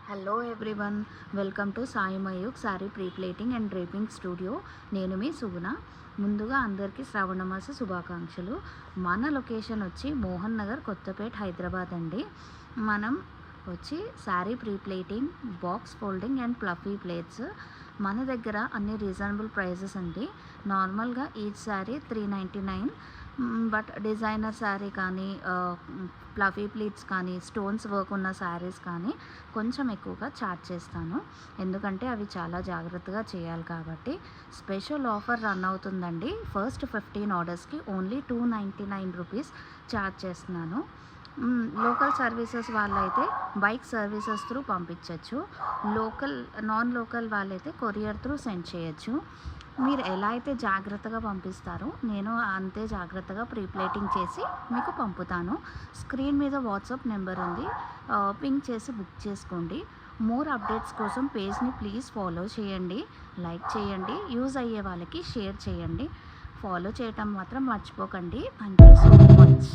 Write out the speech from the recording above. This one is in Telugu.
Hello everyone, welcome to Sai Mayukh sari pre-pleating and draping studio. నేను మీ సుగుణ. ముందుగా అందరికీ శ్రావణ మాస శుభాకాంక్షలు. మన లొకేషన్ వచ్చి మోహన్ నగర్, కొత్తపేట, హైదరాబాద్ అండి. మనం వచ్చి sari pre-pleating, box folding and fluffy plates మన దగ్గర అన్ని రీజనబుల్ ప్రైజెస్ అండి. నార్మల్గా each sari 399, but designer sari కానీ, ప్లఫీ ప్లీట్స్ కానీ, స్టోన్స్ వర్క్ ఉన్న శారీస్ కానీ కొంచెం ఎక్కువగా ఛార్జ్ చేస్తాను. ఎందుకంటే అవి చాలా జాగ్రత్తగా చేయాలి కాబట్టి. స్పెషల్ ఆఫర్ రన్ అవుతుందండి. ఫస్ట్ 15 ఆర్డర్స్కి ఓన్లీ 299 రూపీస్ ఛార్జ్ చేస్తున్నాను. లోకల్ సర్వీసెస్ వాళ్ళైతే బైక్ సర్వీసెస్ త్రూ పంపించవచ్చు. నాన్ లోకల్ వాళ్ళైతే కొరియర్ త్రూ సెండ్ చేయొచ్చు. మీరు ఎలా అయితే జాగ్రత్తగా పంపిస్తారో నేను అంతే జాగ్రత్తగా ప్రీప్లేటింగ్ చేసి మీకు పంపుతాను. స్క్రీన్ మీద వాట్సాప్ నెంబర్ ఉంది, పింక్ చేసి బుక్ చేసుకోండి. మోర్ అప్డేట్స్ కోసం పేజ్ని ప్లీజ్ ఫాలో చేయండి, లైక్ చేయండి, యూజ్ అయ్యే వాళ్ళకి షేర్ చేయండి. ఫాలో చేయటం మాత్రం మర్చిపోకండి. Thank you so much.